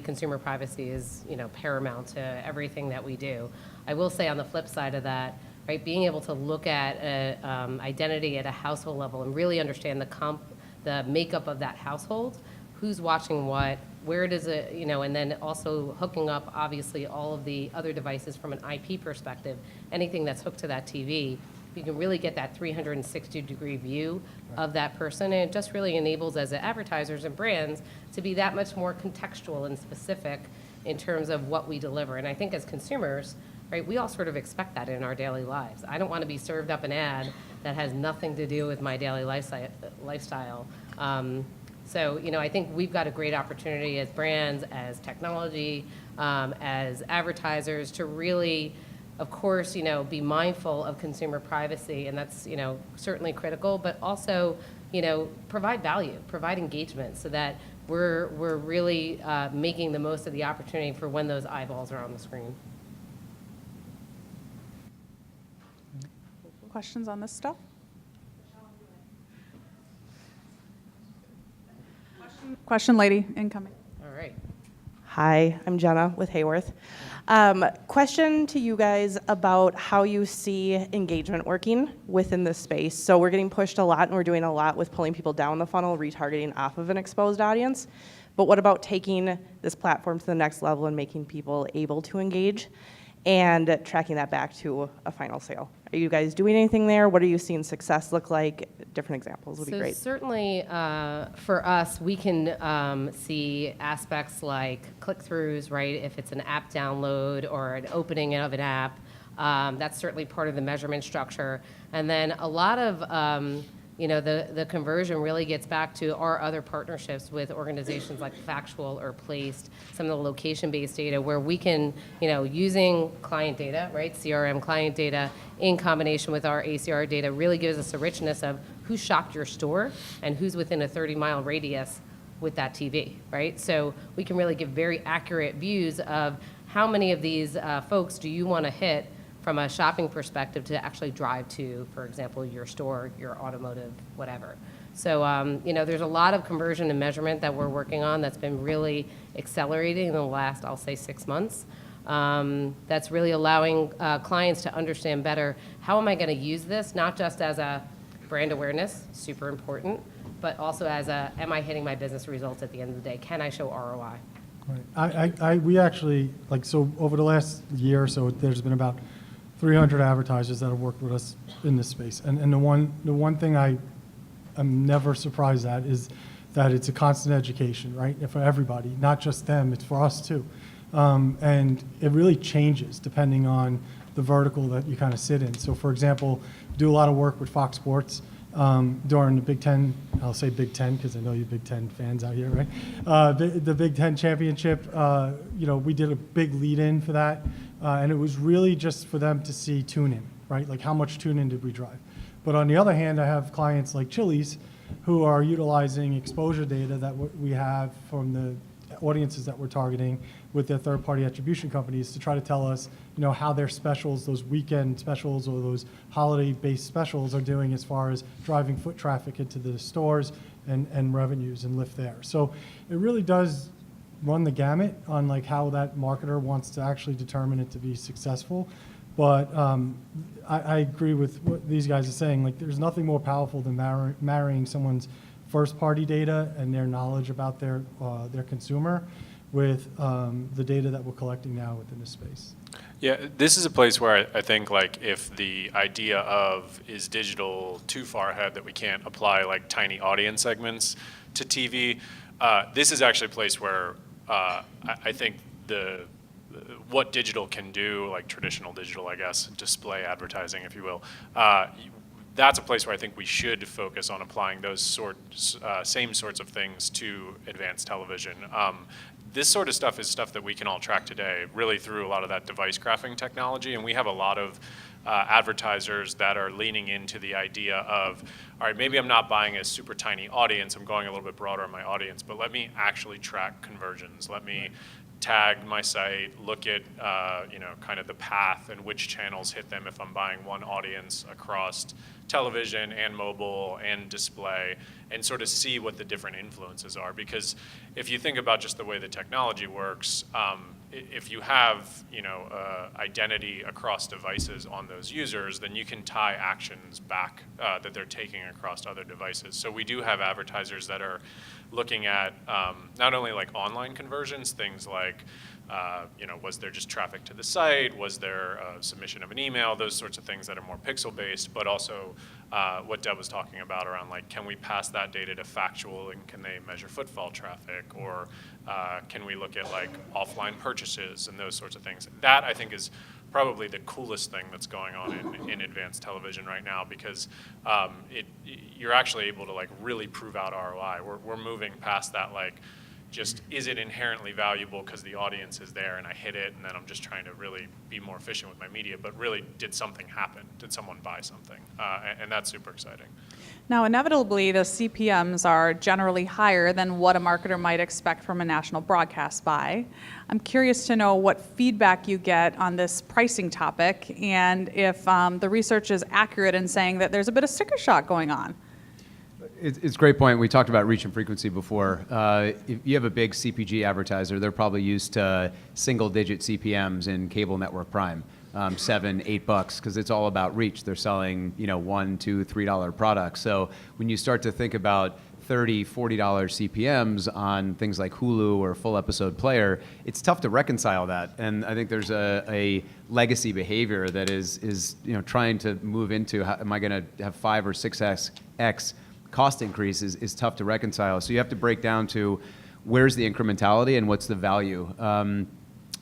consumer privacy is, you know, paramount to everything that we do. I will say on the flip side of that, right, being able to look at identity at a household level and really understand the makeup of that household, who's watching what, where does it, you know, and then also hooking up, obviously, all of the other devices from an IP perspective, anything that's hooked to that TV. You can really get that 360-degree view of that person, and it just really enables, as advertisers and brands, to be that much more contextual and specific in terms of what we deliver. And I think as consumers, right, we all sort of expect that in our daily lives. I don't want to be served up an ad that has nothing to do with my daily lifestyle. So, you know, I think we've got a great opportunity as brands, as technology, as advertisers to really, of course, you know, be mindful of consumer privacy, and that's, you know, certainly critical, but also, you know, provide value, provide engagement so that we're really making the most of the opportunity for when those eyeballs are on the screen. Questions on this stuff? Question, lady, incoming. All right. Hi, I'm Jenna with Hayworth. Question to you guys about how you see engagement working within this space. So we're getting pushed a lot, and we're doing a lot with pulling people down the funnel, retargeting off of an exposed audience. But what about taking this platform to the next level and making people able to engage? and tracking that back to a final sale. Are you guys doing anything there? What are you seeing success look like? Different examples would be great. Certainly, for us, we can see aspects like click-throughs, right? If it's an app download or an opening of an app, that's certainly part of the measurement structure. And then a lot of the conversion really gets back to our other partnerships with organizations like Factual or Placed, some of the location-based data where we can, using client data, right, CRM client data in combination with our ACR data really gives us a richness of who shopped your store and who's within a 30-mile radius with that TV, right? So we can really give very accurate views of how many of these folks do you want to hit from a shopping perspective to actually drive to, for example, your store, your automotive, whatever. So, there's a lot of conversion and measurement that we're working on that's been really accelerating in the last, I'll say, 6 months. That's really allowing clients to understand better, how am I going to use this, not just as a brand awareness, super important, but also as a, am I hitting my business results at the end of the day? Can I show ROI? Right. We actually, so over the last year or so, there's been about 300 advertisers that have worked with us in this space. And the one thing I'm never surprised at is that it's a constant education, right? For everybody, not just them, it's for us too. And it really changes depending on the vertical that you kind of sit in. So for example, we do a lot of work with Fox Sports during the Big Ten, I'll say Big Ten because I know you Big Ten fans out here, right? The Big Ten championship, we did a big lead-in for that. And it was really just for them to see tune-in, right? Like how much tune-in did we drive? But on the other hand, I have clients like Chili's who are utilizing exposure data that we have from the audiences that we're targeting with their third-party attribution companies to try to tell us, how their specials, those weekend specials or those holiday-based specials are doing as far as driving foot traffic into the stores and revenues and lift there. So it really does run the gamut on how that marketer wants to actually determine it to be successful. But I agree with what these guys are saying. There's nothing more powerful than marrying someone's first-party data and their knowledge about their consumer with the data that we're collecting now within the space. Yeah, this is a place where I think if the idea of is digital too far ahead that we can't apply tiny audience segments to TV, this is actually a place where I think what digital can do, traditional digital, I guess, display advertising, if you will, that's a place where I think we should focus on applying those same sorts of things to advanced television. This sort of stuff is stuff that we can all track today, really through a lot of that device graphing technology, and we have a lot of advertisers that are leaning into the idea of, all right, maybe I'm not buying a super tiny audience, I'm going a little bit broader in my audience, but let me actually track conversions. Let me tag my site, look at kind of the path and which channels hit them if I'm buying one audience across television and mobile and display, and sort of see what the different influences are. Because if you think about just the way the technology works, if you have identity across devices on those users, then you can tie actions back that they're taking across other devices. So we do have advertisers that are looking at not only online conversions, things like was there just traffic to the site? Was there a submission of an email? Those sorts of things that are more pixel-based, but also what Deb was talking about around can we pass that data to Factual and can they measure footfall traffic? Or can we look at offline purchases and those sorts of things? That I think is probably the coolest thing that's going on in advanced television right now, because you're actually able to really prove out ROI. We're moving past that just is it inherently valuable because the audience is there and I hit it and then I'm just trying to really be more efficient with my media, but really did something happen? Did someone buy something? And that's super exciting. Now, inevitably, the CPMs are generally higher than what a marketer might expect from a national broadcast buy. I'm curious to know what feedback you get on this pricing topic and if the research is accurate in saying that there's a bit of sticker shock going on. It's a great point. We talked about reach and frequency before. If you have a big CPG advertiser, they're probably used to single-digit CPMs in cable network prime, $7, $8, because it's all about reach. They're selling, $1, $2, $3 products. So when you start to think about $30, $40 CPMs on things like Hulu or full episode player, it's tough to reconcile that. And I think there's a legacy behavior that is trying to move into, how, am I going to have 5 or 6x cost increase is tough to reconcile. So you have to break down to where's the incrementality and what's the value.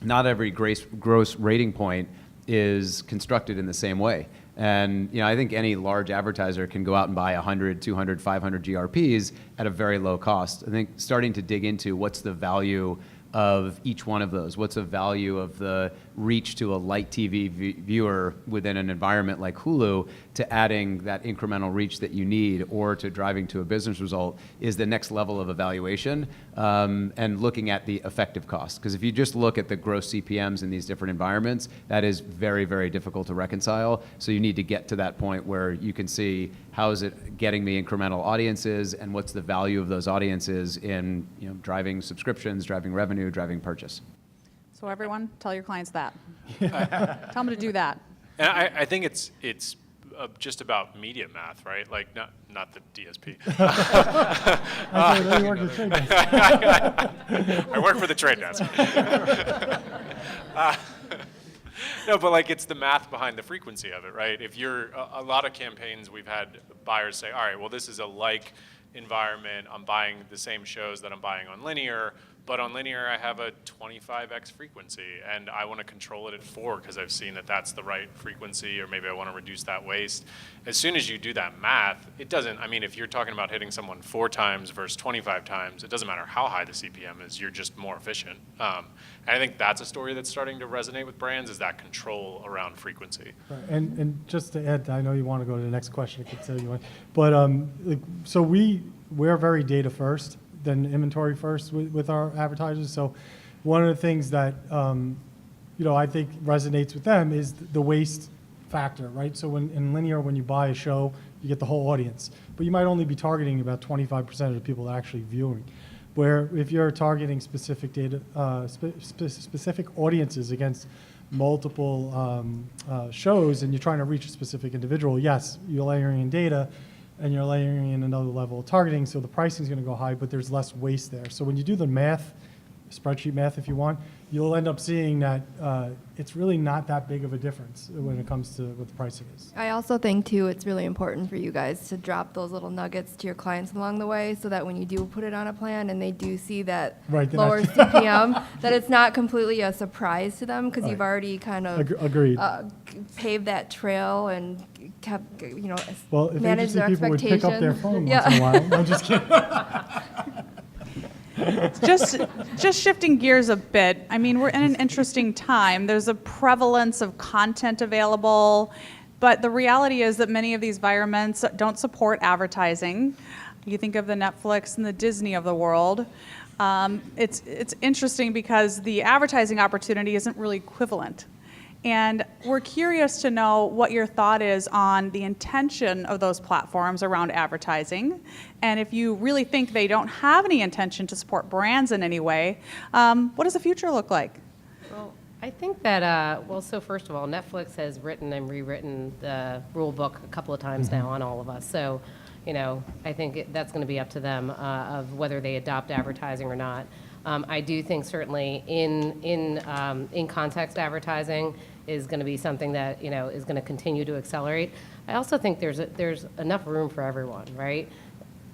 Not every gross rating point is constructed in the same way. And I think any large advertiser can go out and buy 100, 200, 500 GRPs at a very low cost. I think starting to dig into what's the value of each one of those, what's the value of the reach to a light TV viewer within an environment like Hulu, to adding that incremental reach that you need, or to driving to a business result, is the next level of evaluation, and looking at the effective cost. Because if you just look at the gross CPMs in these different environments, that is very, very difficult to reconcile. So you need to get to that point where you can see how is it getting me incremental audiences, and what's the value of those audiences in driving subscriptions, driving revenue, driving purchase. So everyone, tell your clients that. Tell them to do that. And I think it's just about media math, right? Like not the DSP. I thought you worked at Trade Desk. I work for the Trade Desk. No, but like it's the math behind the frequency of it, right? If you're a lot of campaigns, we've had buyers say, all right, well, this is a like environment. I'm buying the same shows that I'm buying on linear. But on linear, I have a 25x frequency, and I want to control it at 4 because I've seen that that's the right frequency, or maybe I want to reduce that waste. As soon as you do that math, it doesn't, I mean, if you're talking about hitting someone 4 times versus 25 times, it doesn't matter how high the CPM is, you're just more efficient. And I think that's a story that's starting to resonate with brands, is that control around frequency. Right. And just to add, I know you want to go to the next question, I could tell you one, but so we're very data first, than inventory first with our advertisers. So one of the things that I think resonates with them is the waste factor, right? So in linear, when you buy a show, you get the whole audience, but you might only be targeting about 25% of the people that are actually viewing. Where if you're targeting specific data, specific audiences against multiple shows, and you're trying to reach a specific individual, yes, you're layering in data, and you're layering in another level of targeting, so the pricing is going to go high, but there's less waste there. So when you do the math, spreadsheet math if you want, you'll end up seeing that it's really not that big of a difference when it comes to what the pricing is. I also think, too, it's really important for you guys to drop those little nuggets to your clients along the way, so that when you do put it on a plan and they do see that Right, lower CPM, that it's not completely a surprise to them, because you've Right. already kind of Agreed. paved that trail and kept, Well, if managed their agency people would expectations. pick up their phone Yeah. once in a while, I'm just kidding. Just shifting gears a bit, I mean, we're in an interesting time. There's a prevalence of content available, but the reality is that many of these environments don't support advertising. You think of the Netflix and the Disney of the world. It's interesting because the advertising opportunity isn't really equivalent. And we're curious to know what your thought is on the intention of those platforms around advertising. And if you really think they don't have any intention to support brands in any way, what does the future look like? Well, I think that, so first of all, Netflix has written and rewritten the rule book a couple of times now on all of us. So, I think that's going to be up to them of whether they adopt advertising or not. I do think certainly in context advertising is going to be something that is going to continue to accelerate. I also think there's enough room for everyone, right?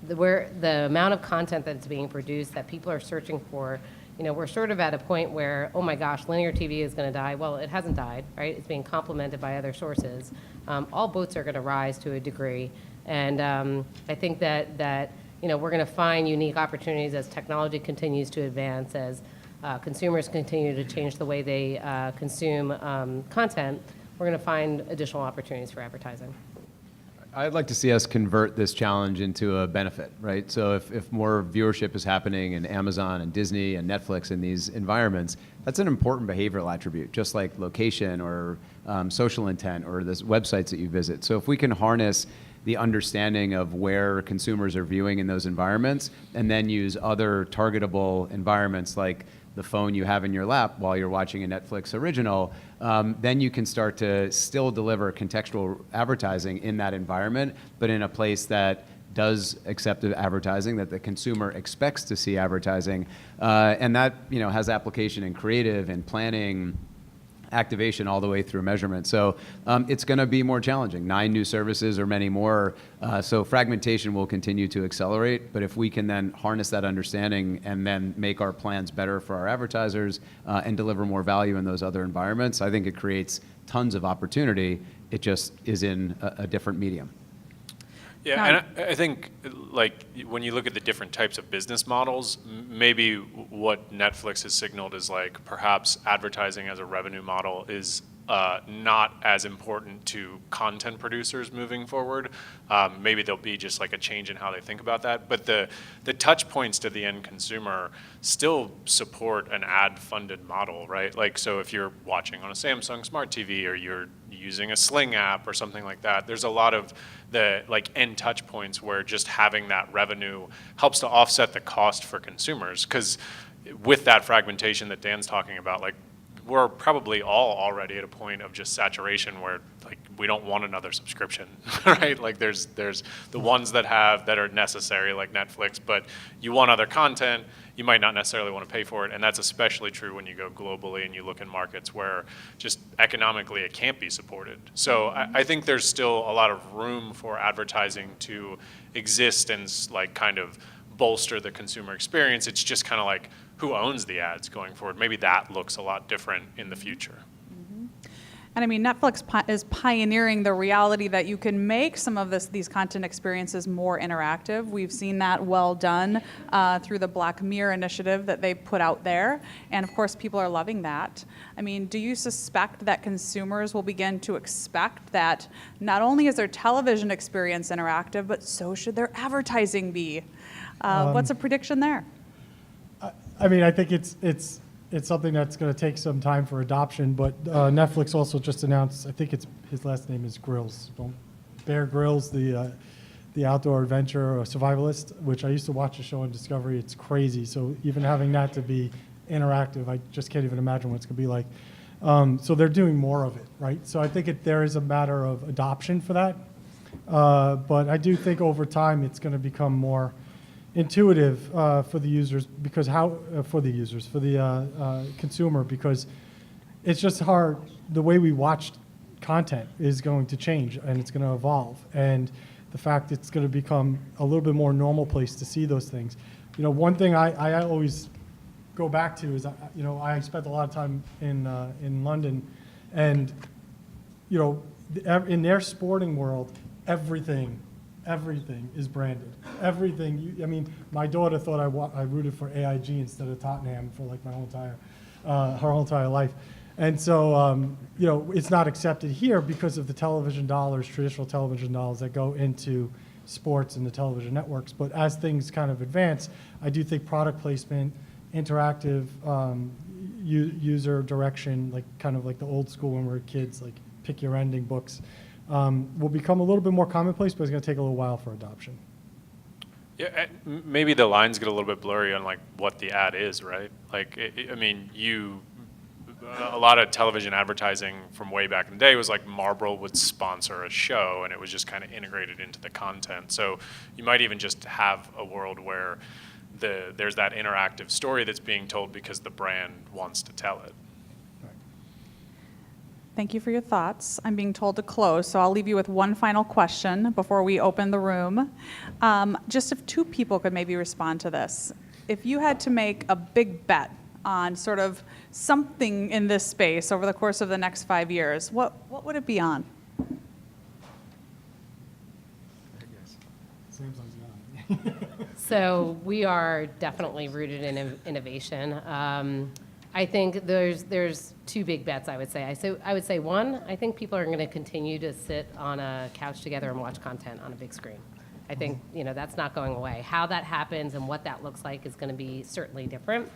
Where the amount of content that's being produced that people are searching for, we're sort of at a point where, oh my gosh, linear TV is going to die. Well, it hasn't died, right? It's being complemented by other sources. All boats are going to rise to a degree, and I think that we're going to find unique opportunities as technology continues to advance, as consumers continue to change the way they consume content. We're going to find additional opportunities for advertising. I'd like to see us convert this challenge into a benefit, right? So if more viewership is happening in Amazon and Disney and Netflix in these environments, that's an important behavioral attribute, just like location or social intent or the websites that you visit. So if we can harness the understanding of where consumers are viewing in those environments, and then use other targetable environments like the phone you have in your lap while you're watching a Netflix original, then you can start to still deliver contextual advertising in that environment, but in a place that does accept advertising, that the consumer expects to see advertising, and that has application in creative and planning, activation, all the way through measurement. So it's going to be more challenging. 9 new services or many more. So fragmentation will continue to accelerate. But if we can then harness that understanding and then make our plans better for our advertisers and deliver more value in those other environments, I think it creates tons of opportunity. It just is in a different medium. Yeah, and I think, like, when you look at the different types of business models, maybe what Netflix has signaled is, like, perhaps advertising as a revenue model is not as important to content producers moving forward. Maybe there'll be just like a change in how they think about that. But the touch points to the end consumer still support an ad-funded model, right? Like, so if you're watching on a Samsung Smart TV or you're using a Sling app or something like that, there's a lot of the like end touch points where just having that revenue helps to offset the cost for consumers. Because with that fragmentation that Dan's talking about, like, we're probably all already at a point of just saturation where, like, we don't want another subscription, right? Like, there's the ones that are necessary, like Netflix, but you want other content, you might not necessarily want to pay for it, and that's especially true when you go globally and you look in markets where just economically it can't be supported. So I think there's still a lot of room for advertising to exist and, like, kind of bolster the consumer experience. It's just kind of like, who owns the ads going forward? Maybe that looks a lot different in the future. And I mean, Netflix is pioneering the reality that you can make some of these content experiences more interactive. We've seen that well done through the Black Mirror initiative that they put out there. And of course, people are loving that. I mean, do you suspect that consumers will begin to expect that not only is their television experience interactive, but so should their advertising be? What's a prediction there? I mean, I think it's something that's going to take some time for adoption, but Netflix also just announced, I think his last name is Grylls, Bear Grylls, the outdoor adventure survivalist, which I used to watch a show on Discovery. It's crazy. So even having that to be interactive, I just can't even imagine what it's going to be like. So they're doing more of it, right? So I think there is a matter of adoption for that. But I do think over time it's going to become more intuitive for the users, because for the consumer, because it's just hard. The way we watch content is going to change and it's going to evolve, and the fact it's going to become a little bit more normal place to see those things. One thing I always go back to is I spent a lot of time in London, and in their sporting world, everything is branded. Everything. I mean, my daughter thought I rooted for AIG instead of Tottenham for like her whole entire life, and so it's not accepted here because of the television dollars, traditional television dollars that go into sports and the television networks. But as things kind of advance, I do think product placement, interactive user direction, like kind of like the old school when we were kids, like pick your ending books, will become a little bit more commonplace, but it's going to take a little while for adoption. Yeah, maybe the lines get a little bit blurry on like what the ad is, right? Like, I mean, a lot of television advertising from way back in the day was like Marlboro would sponsor a show, and it was just kind of integrated into the content. So you might even just have a world where there's that interactive story that's being told because the brand wants to tell it. Thank you for your thoughts. I'm being told to close, so I'll leave you with one final question before we open the room. Just if 2 people could maybe respond to this. If you had to make a big bet on sort of something in this space over the course of the next 5 years, what would it be on? So we are definitely rooted in innovation. I think there's 2 big bets, I would say. I would say, one, I think people are going to continue to sit on a couch together and watch content on a big screen. I think that's not going away. How that happens and what that looks like is going to be certainly different.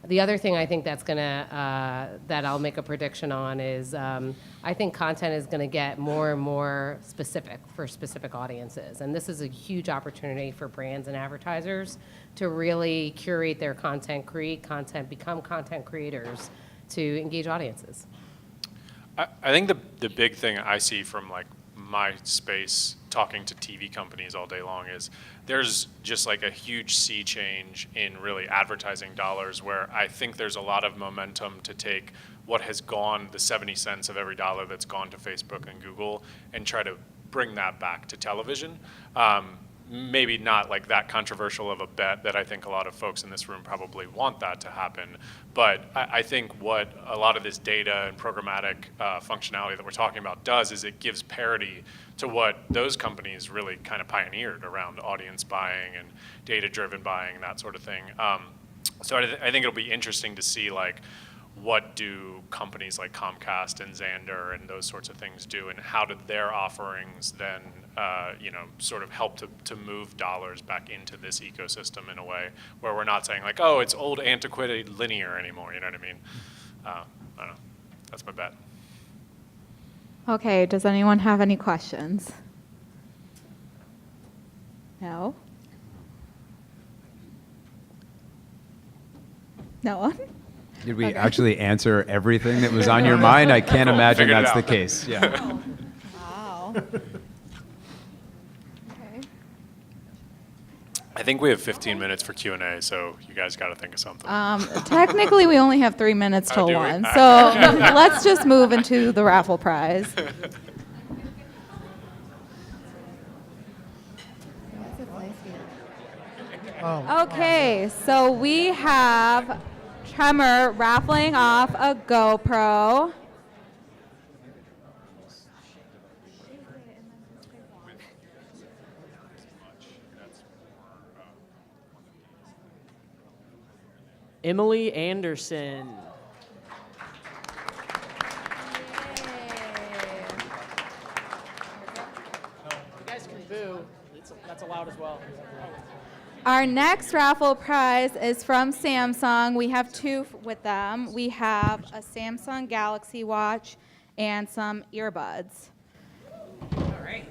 The other thing I think that I'll make a prediction on is I think content is going to get more and more specific for specific audiences. And this is a huge opportunity for brands and advertisers to really curate their content, create content, become content creators to engage audiences. I think the big thing I see from like my space talking to TV companies all day long is there's just like a huge sea change in really advertising dollars, where I think there's a lot of momentum to take what has gone, the 70 cents of every dollar that's gone to Facebook and Google, and try to bring that back to television. Maybe not like that controversial of a bet that I think a lot of folks in this room probably want that to happen. But I think what a lot of this data and programmatic functionality that we're talking about does is it gives parity to what those companies really kind of pioneered around audience buying and data-driven buying and that sort of thing. So I think it'll be interesting to see like what do companies like Comcast and Xandr and those sorts of things do, and how do their offerings then sort of help to move dollars back into this ecosystem in a way where we're not saying like, oh, it's old antiquated linear anymore, you know what I mean? I don't know, that's my bet. Okay, does anyone have any questions? No? No one? Did we Okay. actually answer everything that was on your mind? I can't imagine Figured it that's the out. case. Yeah. Wow. Okay. I think we have 15 minutes for Q&A, so you guys got to think of something. Technically, we only have 3 minutes till do we? 1, so let's just move into the raffle prize. Oh, Okay, so we have Tremor raffling off a GoPro. Emily Anderson. You guys can boo. That's allowed as well. Our next raffle prize is from Samsung. We have two with them. We have a Samsung Galaxy Watch and some earbuds. All right.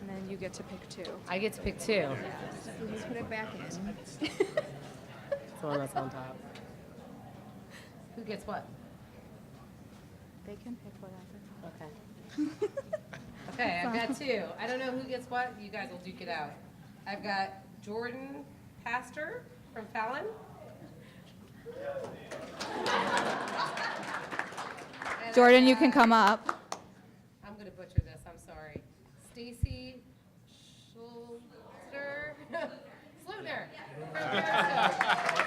And then you get to pick 2. I get to pick 2. Put it back in. It's the one that's on top. Who gets what? They can pick whatever. Okay. Okay, I've got 2. I don't know who gets what. You guys will duke it out. I've got Jordan Pastor from Fallon. And Jordan, I've you can got- come up. I'm going to butcher this. I'm sorry. Stacy Schulter. Slutner from Periscope.